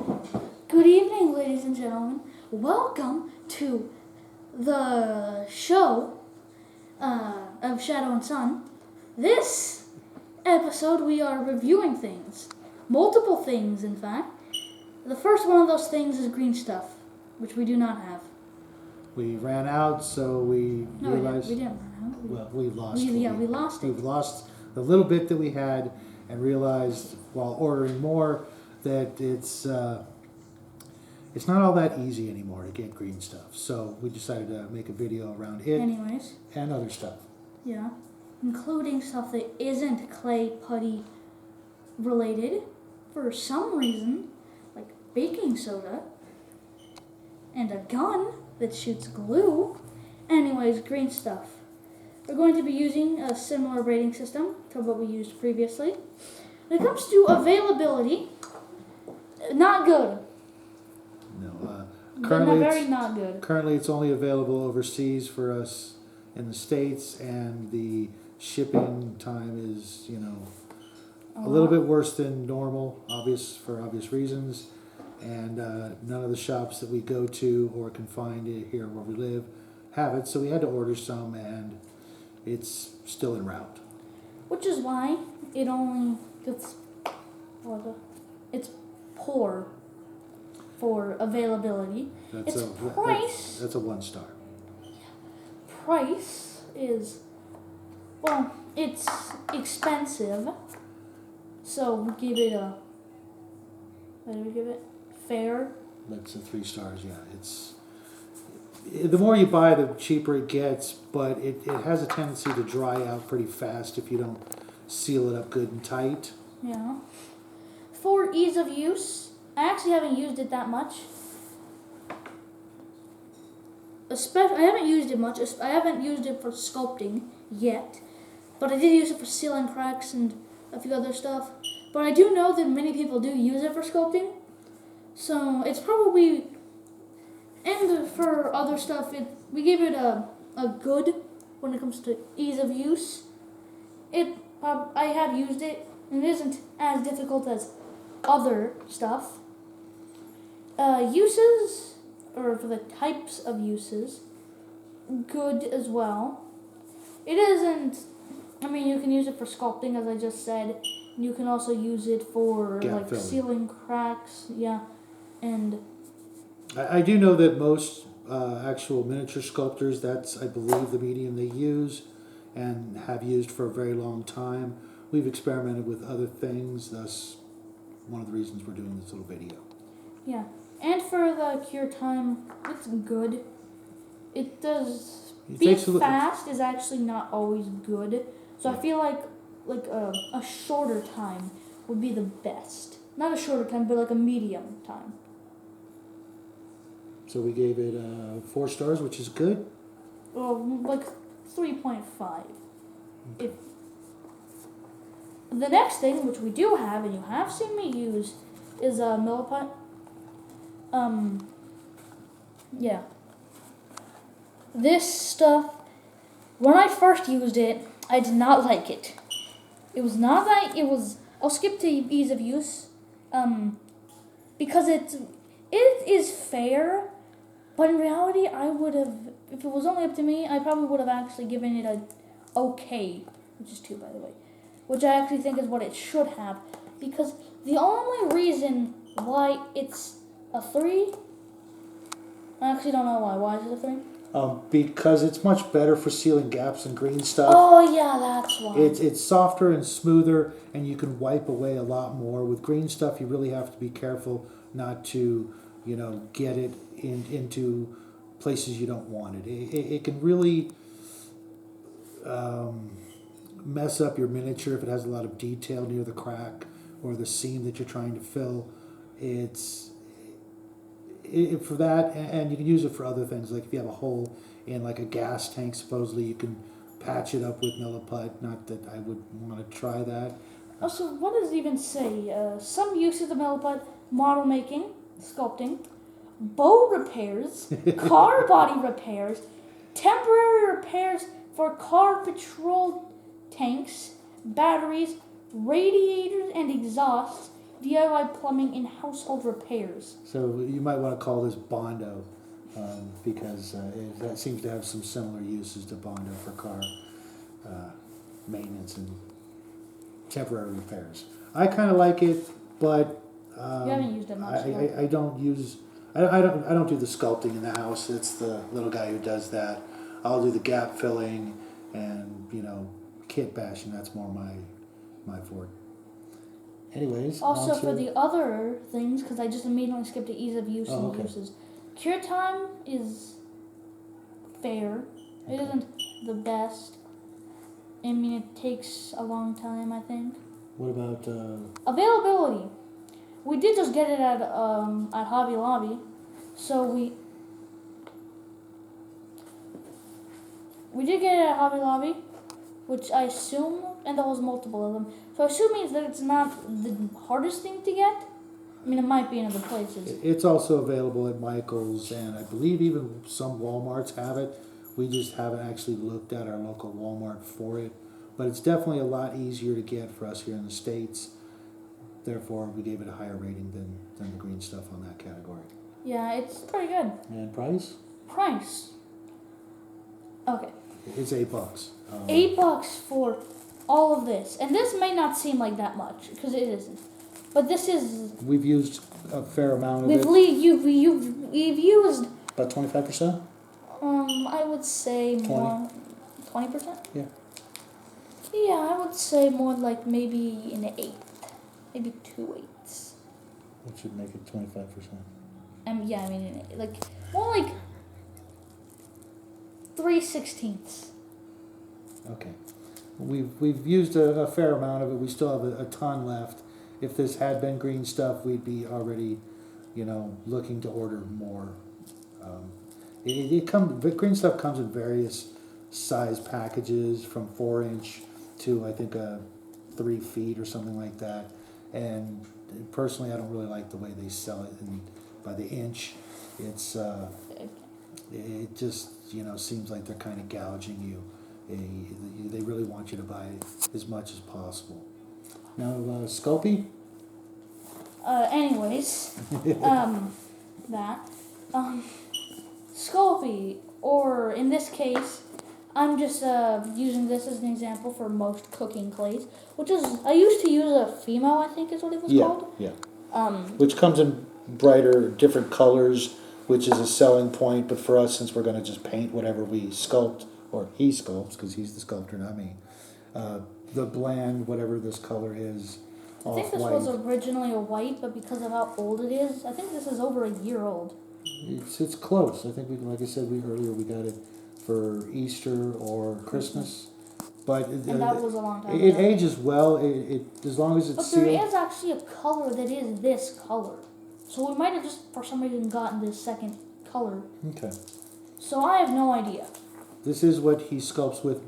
Good evening, ladies and gentlemen. Welcome to the show of Shadow and Sun. This episode, we are reviewing things. Multiple things, in fact. The first one of those things is Greenstuff, which we do not have. We ran out, so we realized... we didn't run out. Well, we lost. We lost it. We've lost the little bit that we had and realized while ordering more that it's not all that easy anymore to get green stuff. So we decided to make a video around it. Anyways. And other stuff. Yeah. Including stuff that isn't clay putty related for some reason, like baking soda and a gun that shoots glue. Anyways, green stuff. We're going to be using a similar rating system to what we used previously. When it comes to availability, not good. No, not good. Currently, it's only available overseas for us in the States, and the shipping time is, a little bit worse than normal, for obvious reasons. And none of the shops that we go to or can find it here where we live have it, so we had to order some, and it's still en route. Which is why it only gets, it's poor for availability. That's a 1 star. Price is, it's expensive. So we give it a, what do we give it? Fair? That's a 3 stars, yeah. The more you buy, the cheaper it gets, but it has a tendency to dry out pretty fast if you don't seal it up good and tight. Yeah. For ease of use, I actually haven't used it that much. I haven't used it much. I haven't used it for sculpting yet, but I did use it for sealing cracks and a few other stuff. But I do know that many people do use it for sculpting, so it's probably, and for other stuff, we give it a good when it comes to ease of use. I have used it, and it isn't as difficult as other stuff. Uses, or for the types of uses, good as well. It isn't, you can use it for sculpting, as I just said. You can also use it for filling. Sealing cracks, yeah, and... I do know that most actual miniature sculptors, that's, I believe, the medium they use and have used for a very long time. We've experimented with other things, thus one of the reasons we're doing this little video. Yeah, and for the cure time, it's good. It does... Being fast is actually not always good, so I feel like a shorter time would be the best. Not a shorter time, but like a medium time. So we gave it 4 stars, which is good. Well, 3.5. If the next thing, which we do have, and you have seen me use, is Milliput. Yeah. This stuff, when I first used it, I did not like it. I'll skip to ease of use, because it is fair, but in reality, I would have, if it was only up to me, I probably would have actually given it a okay, which is 2, by the way, which I actually think is what it should have, because the only reason why it's a 3, I actually don't know why. Why is it a 3? Because it's much better for sealing gaps in green stuff. Oh yeah, that's why. It's softer and smoother, and you can wipe away a lot more. With green stuff, you really have to be careful not to, get it into places you don't want it. It can really mess up your miniature if it has a lot of detail near the crack or the seam that you're trying to fill. For that, and you can use it for other things, like if you have a hole in a gas tank, supposedly you can patch it up with Milliput. Not that I would want to try that. Also, what does it even say? Some uses of Milliput: model making, sculpting, bow repairs, car body repairs, temporary repairs for car patrol tanks, batteries, radiators and exhausts, DIY plumbing and household repairs. So you might want to call this Bondo, because that seems to have some similar uses to Bondo for car maintenance and temporary repairs. I kind of like it, but You haven't used it much. I don't use. I don't do the sculpting in the house. It's the little guy who does that. I'll do the gap filling and kit bashing. That's more my forte. Anyways. Also, for the other things, because I just immediately skipped to ease of use and okay. uses. Cure time is fair. It isn't the best. I mean, it takes a long time, I think. What about Availability. We did just get it at Hobby Lobby, so we did get it at Hobby Lobby, which I assume, and there was multiple of them. So I assume means that it's not the hardest thing to get. I mean, it might be in other places. It's also available at Michael's, and I believe even some Walmarts have it. We just haven't actually looked at our local Walmart for it. But it's definitely a lot easier to get for us here in the States. Therefore, we gave it a higher rating than the Greenstuff on that category. Yeah, it's pretty good. And price? Price. Okay. It's $8. $8 for all of this. And this may not seem like that much, because it isn't. But this is... We've used a fair amount of We've used... About 25%? I would say 20. more... 20%? Yeah. Yeah, I would say more like maybe an 8. Maybe 2 eighths. Which would make it 25%. Yeah, I mean, like, more like 3/16. Okay. We've used a fair amount of it. We still have a ton left. If this had been Greenstuff, we'd be already, looking to order more. Greenstuff comes in various size packages from 4-inch to I think 3 feet or something like that. And personally, I don't really like the way they sell it by the inch. It's it just seems like they're kind of gouging you. They really want you to buy as much as possible. Now, Sculpey? Anyways, Sculpey, or in this case, I'm just using this as an example for most cooking clays, which is, I used to use a Fimo, I think is what it was called. Yeah. Which comes in brighter, different colors, which is a selling point, but for us, since we're going to just paint whatever we sculpt, or he sculpts, because he's the sculptor, not me, the bland, whatever this color is, I think this was originally a white, but because of how old it is, I think this is over a year old. It's close. I think like I said earlier, we got it for Easter or Christmas. But and that was a long time it ago. ages well. It as long as it's But sealed. there is actually a color that is this color. So we might have just, for some reason, gotten this second color. Okay. So I have no idea. This is what he sculpts with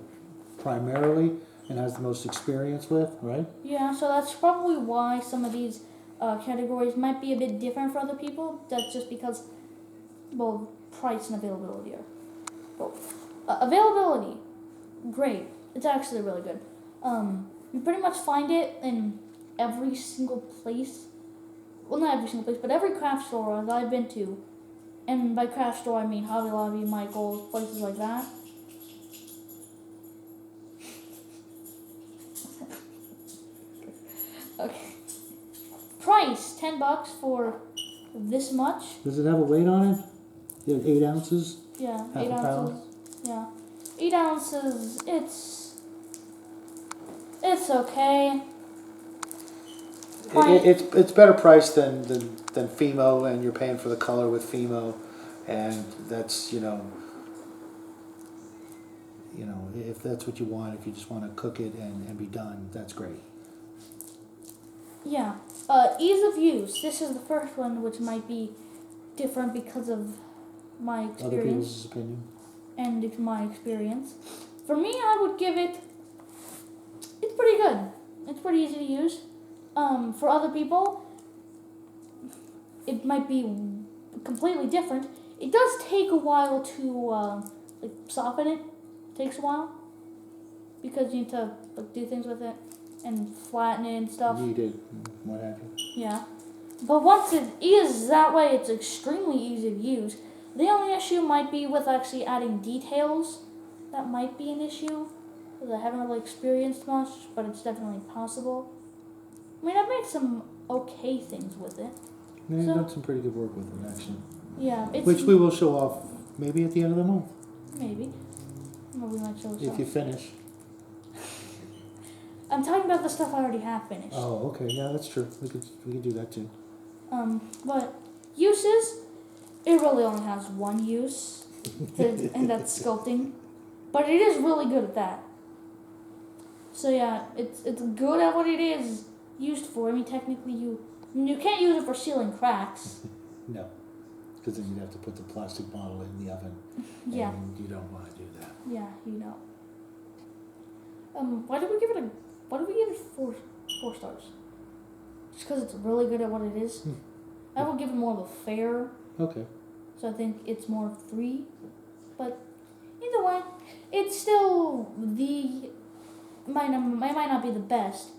primarily and has the most experience with, right? Yeah, so that's probably why some of these categories might be a bit different for other people. That's just because, well, price and availability are. Well, availability, great. It's actually really good. You pretty much find it in every single place. Well, not every single place, but every craft store that I've been to. And by craft store, I mean Hobby Lobby, Michael's, places like that. Okay. Price, $10 for this much. Does it have a weight on it? You have 8 ounces? Yeah, Half 8 a ounces. pound? Yeah. 8 ounces, it's okay. It's better priced than Fimo, and you're paying for the color with Fimo, and that's if that's what you want, if you just want to cook it and be done, that's great. Yeah. Ease of use. This is the first one, which might be different because of my Other experience people's opinion. and my experience. For me, I would give it. It's pretty good. It's pretty easy to use. For other people, it might be completely different. It does take a while to soften it. It takes a while because you need to do things with it. and flatten it and stuff. Knead it, what have you. Yeah. But once it is that way, it's extremely easy to use. The only issue might be with actually adding details. That might be an issue, because I haven't really experienced much, but it's definitely possible. I mean, I've made some okay things with it. Yeah, you've done some pretty good work with it, actually. Yeah. Which we will show off maybe at the end of the month. Maybe. Well, we might show If you finish. I'm talking about the stuff I already have finished. Oh, okay. Yeah, that's true. We could do that too. But uses, it really only has one use, and that's sculpting. But it is really good at that. So yeah, it's good at what it is used for. I mean, technically you can't use it for sealing cracks. No, because then you'd have to put the plastic bottle in the oven. Yeah. And you don't want to do that. Yeah, you know. Why did we give it 4 stars? Just because it's really good at what it is. I would give it more of a fair. Okay. So I think it's more 3. But either way, it's still might not be the best,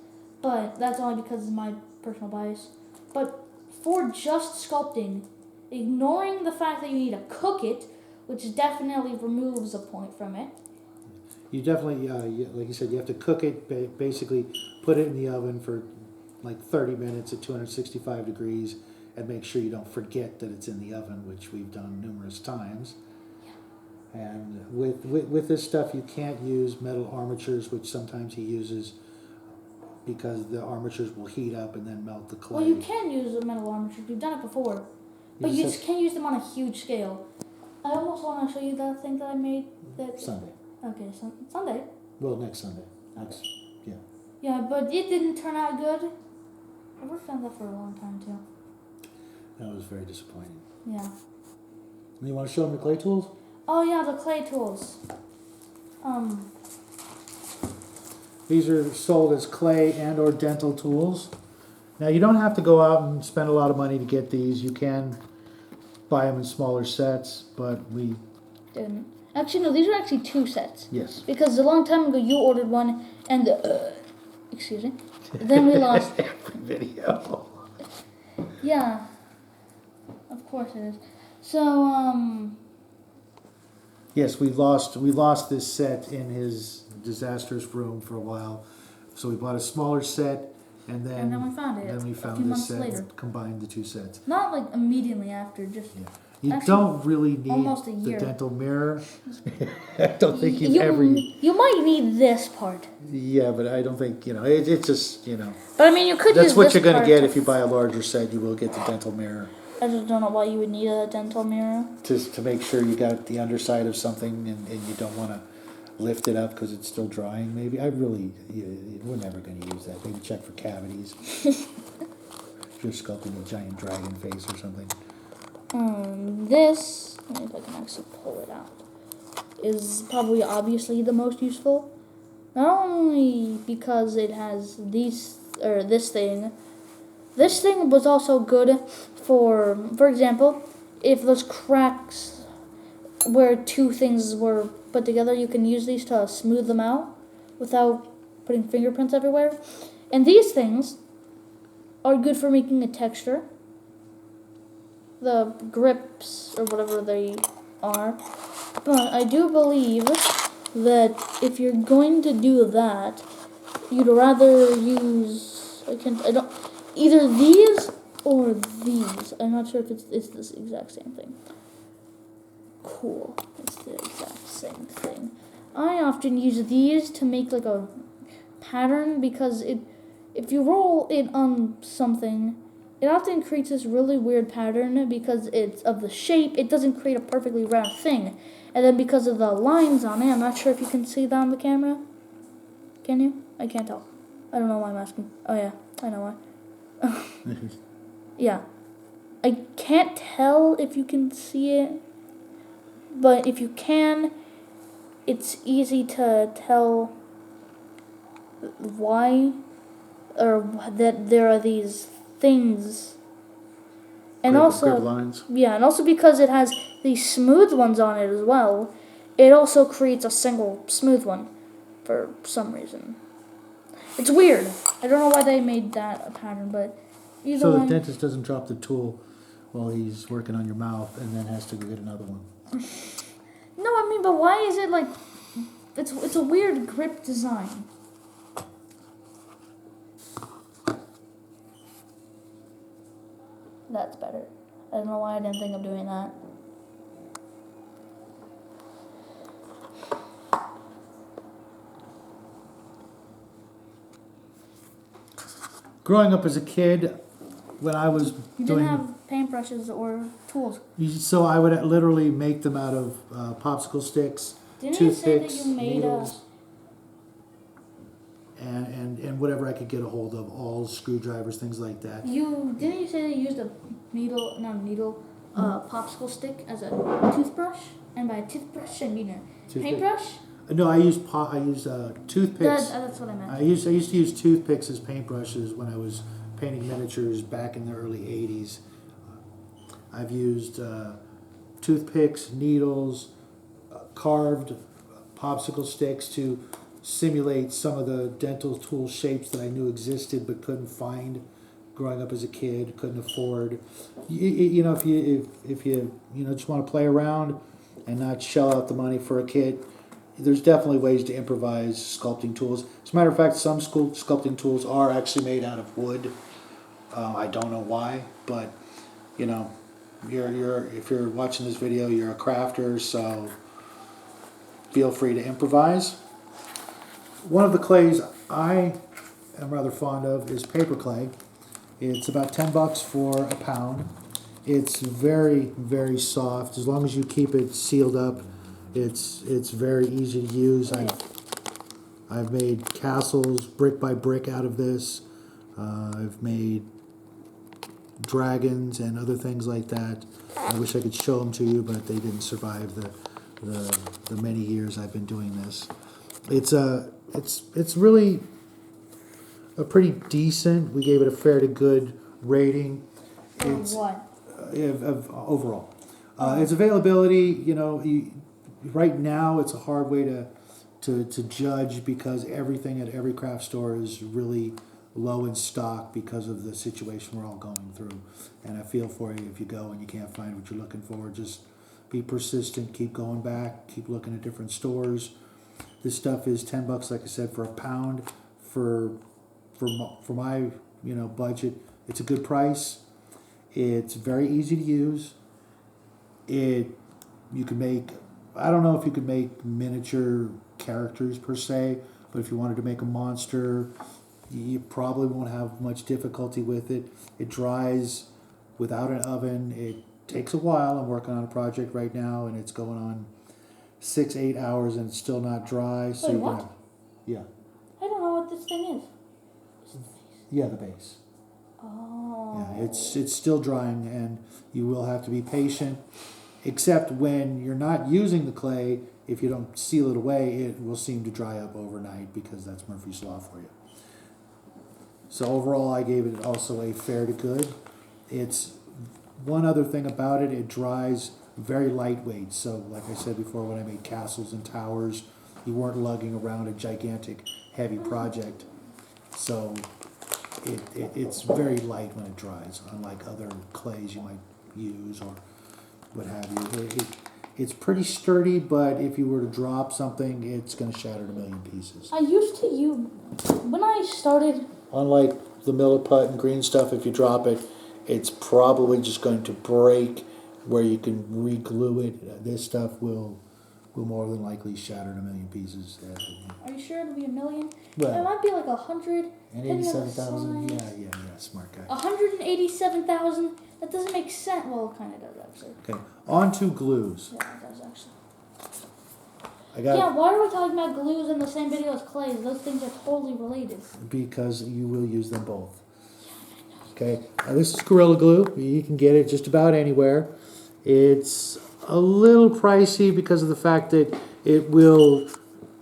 but that's only because of my personal bias. But for just sculpting, ignoring the fact that you need to cook it, which definitely removes a point from it. You definitely, like you said, you have to cook it, basically put it in the oven for like 30 minutes at 265 degrees and make sure you don't forget that it's in the oven, which we've done numerous times. Yeah. And with this stuff, you can't use metal armatures, which sometimes he uses because the armatures will heat up and then melt the clay. Well, you can use a metal armature. You've done it before. But you just can't use them on a huge scale. I almost want to show you that thing that I made. Sunday. Okay, Sunday. Well, next Sunday. Yeah. Yeah, but it didn't turn out good. I worked on that for a long time, too. That was very disappointing. Yeah. And you want to show them the clay tools? Oh, yeah, the clay tools. These are sold as clay and or dental tools. Now, you don't have to go out and spend a lot of money to get these. You can buy them in smaller sets, but we... Didn't. Actually, no, these are actually 2 sets. Yes. Because a long time ago, you ordered one, and excuse me. Then we lost... Every video. Yeah. Of course it is. So, Yes, we lost this set in his disastrous room for a while. So we bought a smaller set, and then we found it. Then we a found few this months set later. and combined the 2 sets. Not like immediately after, just... Yeah. You Actually, don't really need almost a the year. dental mirror. I don't think you've ever... You might need this part. Yeah, but I don't think, it's just, But I mean, you could That's use what this you're going to part get if you buy a larger set. You will get the dental mirror. I just don't know why you would need a dental mirror. To make sure you got the underside of something and you don't want to lift it up because it's still drying, maybe. We're never going to use that. Maybe check for cavities. If you're sculpting a giant dragon face or something. This, let me see if I can actually pull it out, is probably obviously the most useful. Not only because it has this thing. This thing was also good for example, if those cracks where 2 things were put together, you can use these to smooth them out without putting fingerprints everywhere. And these things are good for making a texture. The grips, or whatever they are. But I do believe that if you're going to do that, you'd rather use, either these or these. I'm not sure if it's this exact same thing. Cool. It's the exact same thing. I often use these to make like a pattern because if you roll it on something, it often creates this really weird pattern because it's of the shape. It doesn't create a perfectly round thing. And then because of the lines on it, I'm not sure if you can see that on the camera. Can you? I can't tell. I don't know why I'm asking. Oh yeah, I know why. Yeah. I can't tell if you can see it. But if you can, it's easy to tell why or that there are these things, and grip lines. Yeah, and also because it has these smooth ones on it as well, it also creates a single smooth one for some reason. It's weird. I don't know why they made that a pattern, but either So the way. dentist doesn't drop the tool while he's working on your mouth and then has to go get another one. No, I mean, but why is it like? It's a weird grip design. That's better. I don't know why I didn't think of doing that. Growing up as a kid, when I was You doing... didn't have paintbrushes or tools. So I would literally make them out of popsicle sticks, Didn't you say that toothpicks, you made needles, and whatever I could get a hold of, awls, screwdrivers, things like that. Didn't you say that you used a popsicle stick as a toothbrush? And by a toothbrush, I mean a paintbrush. No, I used toothpicks. That's what I meant. I used to use toothpicks as paintbrushes when I was painting miniatures back in the early '80s. I've used toothpicks, needles, carved popsicle sticks to simulate some of the dental tool shapes that I knew existed but couldn't find growing up as a kid, couldn't afford. You know, if you just want to play around and not shell out the money for a kit, there's definitely ways to improvise sculpting tools. As a matter of fact, some sculpting tools are actually made out of wood. I don't know why, but you know, if you're watching this video, you're a crafter, so feel free to improvise. One of the clays I am rather fond of is paper clay. It's about $10 for a pound. It's very, very soft. As long as you keep it sealed up, it's very easy to use. I've made castles brick by brick out of this. I've made dragons and other things like that. I wish I could show them to you, but they didn't survive the many years I've been doing this. It's really a pretty decent. We gave it a fair to good rating. What? Of overall, its availability. Right now it's a hard way to judge because everything at every craft store is really low in stock because of the situation we're all going through. And I feel for you if you go and you can't find what you're looking for. Just be persistent, keep going back, keep looking at different stores. This stuff is $10, like I said, for a pound. For my budget, it's a good price. It's very easy to use. You can make, I don't know if you could make miniature characters per se, but if you wanted to make a monster, you probably won't have much difficulty with it. It dries without an oven. It takes a while. I'm working on a project right now, and it's going on 6-8 hours, and it's still not dry. So wait, what? Yeah. I don't know what this thing is. Yeah, the base. Oh. Yeah, it's still drying, and you will have to be patient. Except when you're not using the clay, if you don't seal it away, it will seem to dry up overnight because that's Murphy's Law for you. So overall, I gave it also a fair to good. It's one other thing about it, it dries very lightweight. So like I said before, when I made castles and towers, you weren't lugging around a gigantic, heavy project. So it's very light when it dries, unlike other clays you might use or what have you. It's pretty sturdy, but if you were to drop something, it's going to shatter to a million pieces. I used to use, when I started... Unlike the Milliput and Greenstuff, if you drop it, it's probably just going to break where you can re-glue it. This stuff will more than likely shatter to a million pieces. Are you sure it'll be a million? Well, it might be like 100. And 87,000? Yeah, smart guy. 187,000? That doesn't make sense. Well, it kind of does, actually. Okay, on to glues. Yeah, it does, actually. Yeah, why are we talking about glues in the same video as clays? Those things are totally related. Because you will use them both. Okay, now this is Gorilla Glue. You can get it just about anywhere. It's a little pricey because of the fact that it will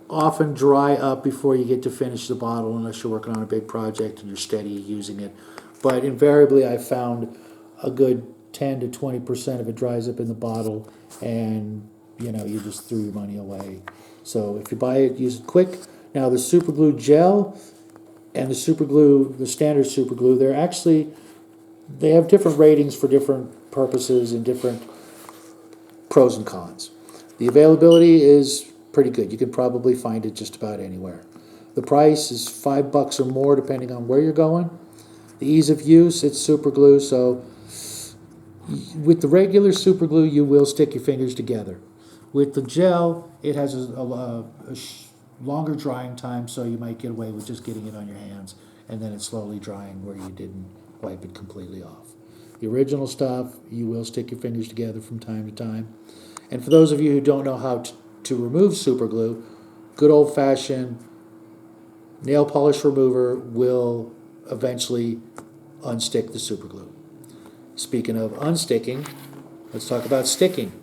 often dry up before you get to finish the bottle unless you're working on a big project and you're steady using it. But invariably I've found a good 10 to 20% of it dries up in the bottle and you just threw your money away. So if you buy it, use it quick. Now the super glue gel, and the super glue, the standard super glue, they have different ratings for different purposes and different pros and cons. The availability is pretty good. You can probably find it just about anywhere. The price is $5 or more depending on where you're going. The ease of use, it's super glue, so with the regular super glue, you will stick your fingers together. With the gel, it has a longer drying time, so you might get away with just getting it on your hands, and then it's slowly drying where you didn't wipe it completely off. The original stuff, you will stick your fingers together from time to time. And for those of you who don't know how to remove super glue, good old-fashioned nail polish remover will eventually unstick the super glue. Speaking of unsticking, let's talk about sticking.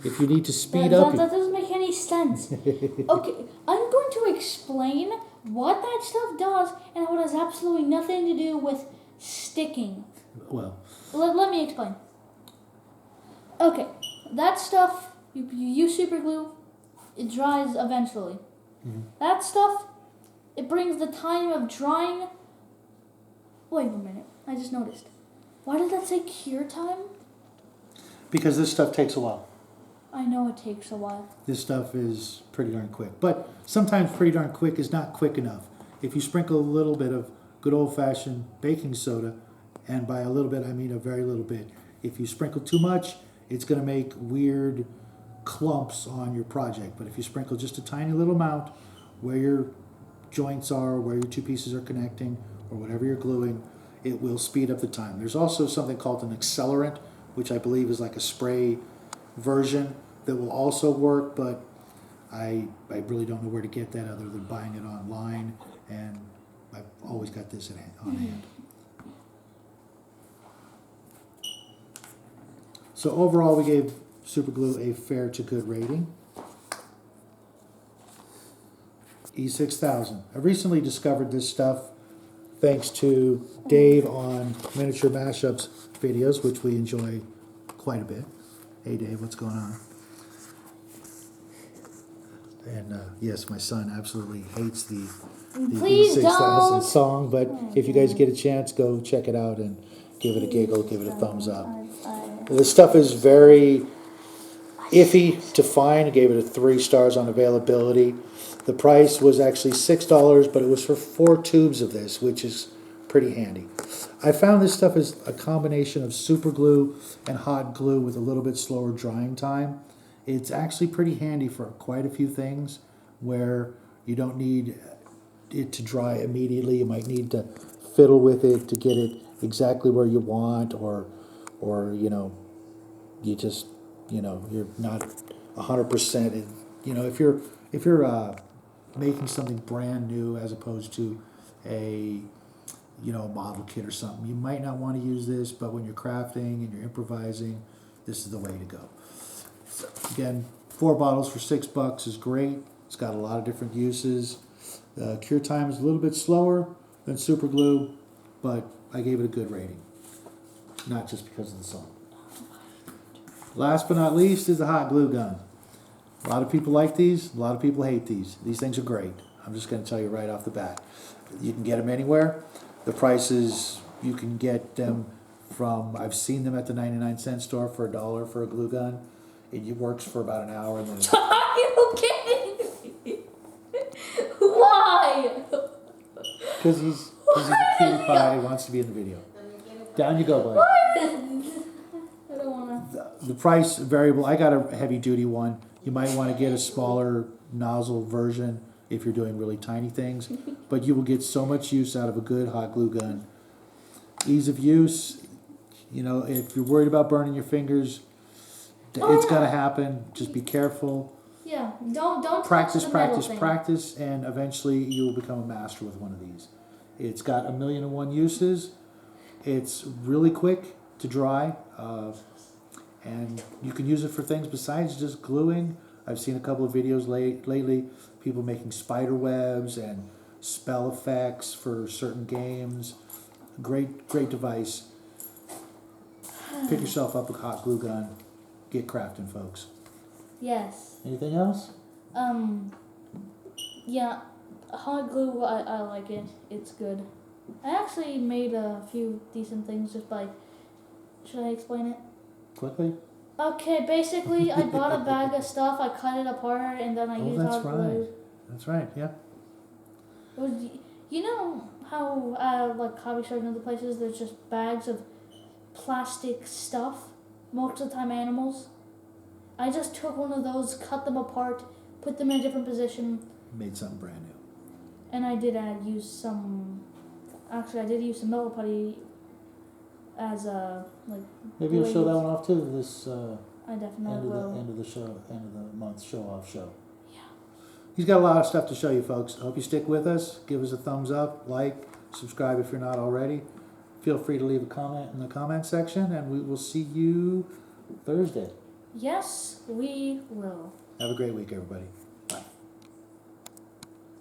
If you need to speed up... That doesn't make any sense. Okay, I'm going to explain what that stuff does and how it has absolutely nothing to do with sticking. Well... Let me explain. Okay, that stuff, you use super glue, it dries eventually. Mm-hmm. That stuff, it brings the time of drying... Wait a minute, I just noticed. Why did that say cure time? Because this stuff takes a while. I know it takes a while. This stuff is pretty darn quick. But sometimes pretty darn quick is not quick enough. If you sprinkle a little bit of good old-fashioned baking soda, and by a little bit I mean a very little bit, if you sprinkle too much, it's going to make weird clumps on your project. But if you sprinkle just a tiny little amount where your joints are, where your two pieces are connecting, or whatever you're gluing, it will speed up the time. There's also something called an accelerant, which I believe is like a spray version that will also work, but I really don't know where to get that other than buying it online, and I've always got this on hand. So overall, we gave super glue a fair to good rating. E6000. I recently discovered this stuff thanks to Dave on Miniature Mashups videos, which we enjoy quite a bit. Hey Dave, what's going on? And yes, my son absolutely hates the E6000 song, but if you guys get a chance, go check it out and give it a giggle, give it a thumbs up. This stuff is very iffy to find. I gave it a 3 stars on availability. The price was actually $6, but it was for 4 tubes of this, which is pretty handy. I found this stuff is a combination of super glue and hot glue with a little bit slower drying time. It's actually pretty handy for quite a few things where you don't need it to dry immediately. You might need to fiddle with it to get it exactly where you want, or you know, you just, you know, you're not 100%. You know, if you're making something brand new as opposed to a, you know, a model kit or something, you might not want to use this, but when you're crafting and you're improvising, this is the way to go. So again, 4 bottles for $6 is great. It's got a lot of different uses. Cure time is a little bit slower than super glue, but I gave it a good rating. Not just because of the song. Last but not least is the hot glue gun. A lot of people like these. A lot of people hate these. These things are great. I'm just going to tell you right off the bat. You can get them anywhere. The prices, you can get them from, I've seen them at the 99-cent store for $1 for a glue gun. It works for about an hour. And then Are you kidding me? Why? Because he's a cutie pie. He wants to be in the video. Down you go, buddy. I don't want to. The price variable. I got a heavy duty one. You might want to get a smaller nozzle version if you're doing really tiny things, but you will get so much use out of a good hot glue gun. Ease of use. You know, if you're worried about burning your fingers, it's gonna happen. Just be careful. Yeah, don't practice, touch the practice, and eventually you will become a master with one of these. It's got 1,000,001 uses. It's really quick to dry, and you can use it for things besides just gluing. I've seen a couple of videos lately, people making spider webs and spell effects for certain games. Great device. Pick yourself up a hot glue gun. Get crafting, folks. Yes. Anything else? Yeah. hot glue, I like it. It's good. I actually made a few decent things just by. Should I explain it? Quickly? Okay, basically, I bought a bag of stuff. I cut it apart, and then I Oh, used that's hot glue. That's right, yeah. It was, you know how like hobby stores and other places, there's just bags of plastic stuff. Most of the time, animals. I just took one of those, cut them apart, put them in a different position, Made something brand new. and I did use some. Actually, I did use some Milliput as a like. Maybe you'll show that glazed- one off too, this I definitely end will. of the month show off show. Yeah. He's got a lot of stuff to show you folks. I hope you stick with us. Give us a thumbs up, like, subscribe if you're not already. Feel free to leave a comment in the comment section, and we will see you Thursday. Yes, we will. Have a great week, everybody.